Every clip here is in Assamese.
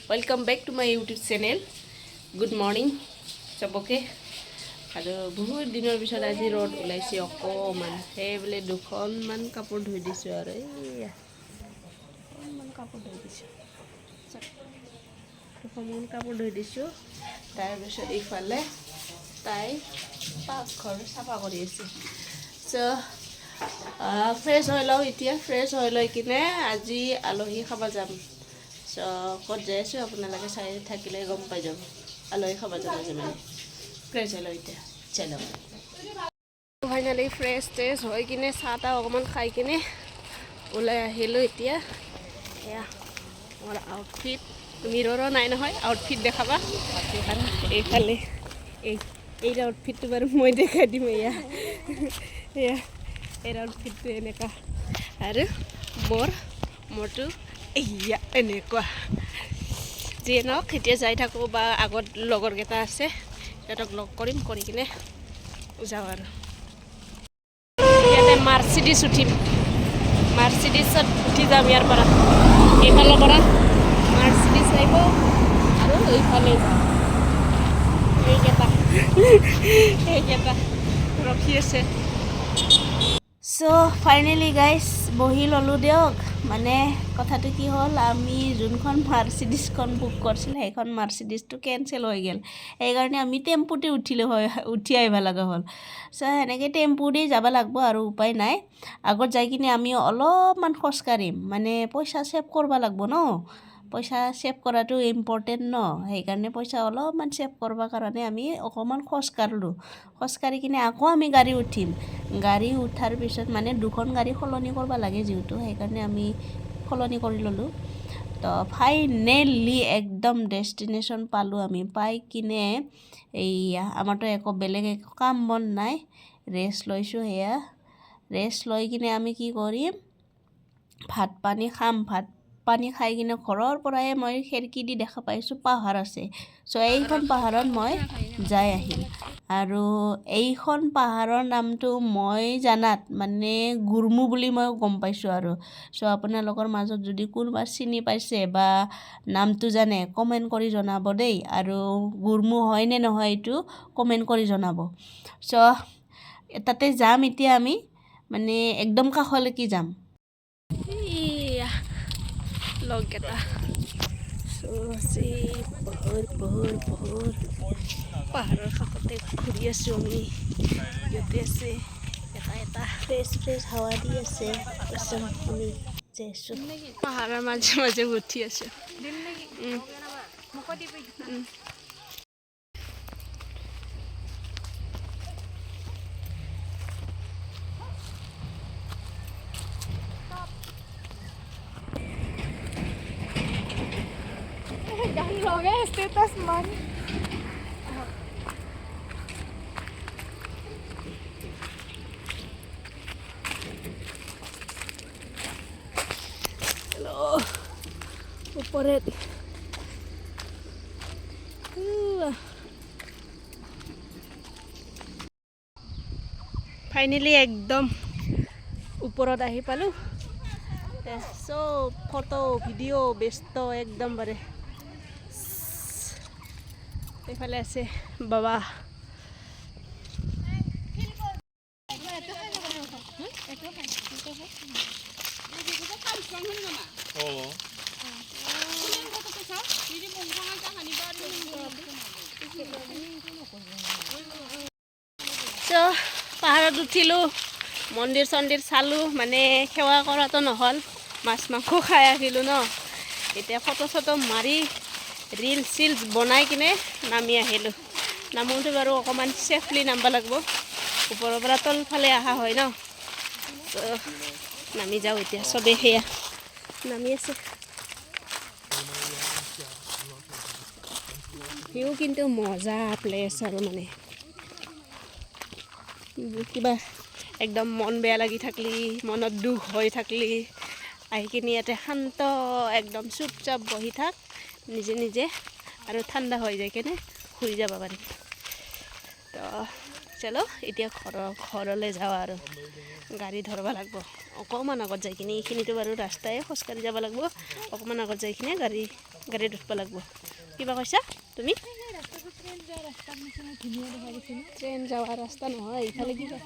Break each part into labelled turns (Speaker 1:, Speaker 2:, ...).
Speaker 1: Welcome back to my YouTube channel. Good morning सबके আৰু বহুত দিনৰ পিছত আজি ৰ'দ ওলাইছে অকমান সেই বলে দুখন মান কাপোৰ ধুই দিছো আৰু এইয়া অকমান কাপোৰ ধুই দিছো দুখন কাপোৰ ধুই দিছো তাৰ পিছত ইফালে তাই পাকঘৰ চাফা কৰি আছে সো ফ্ৰেছ হৈ লওঁ এতিয়া ফ্ৰেছ হৈ লৈ কিনে আজি আলহী খাব যাম সো ক'ত যাই আছো আপোনালোকে চাই থাকিলে গম পাই যাব আলহী খাব যাম আজি মানে ফ্ৰেছ হৈ লওঁ এতিয়া চলো ফাইনালি ফ্ৰেছ ট্ৰেছ হৈ কিনে চাহ তাহ অকণমান খাই কিনে ওলাই আহিলোঁ এতিয়া এয়া মোৰ আউটফিট মিৰৰো নাই নহয় আউটফিট দেখাবা আৰু এইফালে এই আউটফিটটো বাৰু মই দেখাই দিম এয়া এয়া এই আউটফিটটো এনেকুৱা আৰু মোৰটো এয়া এনেকুৱা যিয়ে নহওক এতিয়া যাই থাকোঁ বা আগত লগৰকেইটা আছে সিহঁতক লগ কৰিম কৰি কিনে যাওঁ আৰু ইয়াতে মাৰ্চিডিছ উঠিম মাৰ্চিডিছত উঠি যাম ইয়াৰ পৰা এইফালৰ পৰা মাৰ্চিডিছ আহিব আৰু এইফালে যাম এইকেইটা ৰখি আছে সো ফাইনেলি গাইজ বহি ল'লোঁ দিয়ক মানে কথাটো কি হ'ল আমি যোনখন মাৰ্চিডিছখন বুক কৰিছিলোঁ সেইখন মাৰ্চিডিছটো কেঞ্চেল হৈ গ'ল সেইকাৰণে আমি টেম্পুতে উঠি আহিব লগা হ'ল সো সেনেকৈ টেম্পু দি যাব লাগিব আৰু উপায় নাই আগত যাই কিনে আমি অলপমান খোজকাঢ়িম মানে পইচা ছেভ কৰিব লাগিব ন পইচা ছেভ কৰাটো ইম্পৰ্টেণ্ট ন সেইকাৰণে পইচা অলপমান ছেভ কৰিব কাৰণে আমি অকণমান খোজকাঢ়ি কিনে আকৌ আমি গাড়ী উঠিম গাড়ী উঠাৰ পিছত মানে দুখন গাড়ী সলনি কৰিব লাগে যিহেতু সেইকাৰণে আমি সলনি কৰি ল'লোঁ তো ফাইনেলি একদম ডেষ্টিনেশ্যন পালোঁ আমি পাই কিনে এইয়া আমাৰতো একো বেলেগ একো কাম বন নাই ৰেষ্ট লৈছোঁ সেয়া ৰেষ্ট লৈ কিনে আমি কি কৰিম ভাত পানী খাই কিনে ঘৰৰ পৰাই মই খিৰিকী দি দেখা পাইছোঁ পাহাৰ আছে চ' এইখন পাহাৰত মই যাই আহিম আৰু এইখন পাহাৰৰ নামটো মই জানাত মানে গুৰমু বুলি মই গম পাইছোঁ আৰু চ' আপোনালোকৰ মাজত যদি কোনোবা চিনি পাইছে বা নামটো জানে কমেণ্ট কৰি জনাব দেই আৰু গুৰমু হয় নে নহয় এইটো কমেণ্ট কৰি জনাব চ' তাতে যাম এতিয়া আমি মানে একদম কাষলৈকে যাম লগকেইটা পাহাৰৰ কাষতে ঘূৰি আছোঁ আমি ইয়াতে আছে এটা ফ্ৰেছ হাৱা দি আছে আমি যাইছোঁ পাহাৰৰ মাজে মাজে উঠি আছোঁ status man. Hello. Uporet. Finally একদম ওপৰত আহি পালোঁ চব ফটো ভিডিঅ' ব্যস্ত একদম বাৰে এইফালে আছে বাবা পাহাৰত উঠিলোঁ মন্দিৰ চন্দিৰ চালোঁ মানে সেৱা কৰাটো নহ'ল মাছ মাংস খাই আহিলোঁ ন এতিয়া ফটো চটো মাৰি ৰিলছ বনাই কিনে নামি আহিলোঁ নামোতে বাৰু অকণমান ছেফলি নামিব লাগিব ওপৰৰ পৰা তলফালে অহা হয় ন তো নামি যাওঁ এতিয়া চবেই সেয়া নামি আছে সিও কিন্তু মজা প্লেচ আৰু মানে কিবা একদম মন বেয়া লাগি থাকলি মনত দুখ হৈ থাকলি আহি কিনি ইয়াতে শান্ত একদম চুপচাপ বহি থাক নিজে নিজে আৰু ঠাণ্ডা হৈ যায় কেনে শুই যাব পাৰিম তো চলো এতিয়া ঘৰলৈ যাওঁ আৰু গাড়ী ধৰিব লাগিব অকণমান আগত যাই কিনে এইখিনিতো বাৰু ৰাস্তাই খোজকাঢ়ি যাব লাগিব অকণমান আগত যাই কিনে গাড়ী গাড়ীত উঠব লাগিব কিবা কৈছা তুমি ট্ৰেইন যোৱা ৰাস্তা নহয় ইফালে কিবা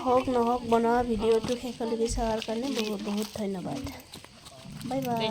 Speaker 1: হওক নহওক বনোৱা ভিডিঅ'টো শেষলৈকে চোৱাৰ কাৰণে বহুত বহুত ধন্যবাদ বাই বাই।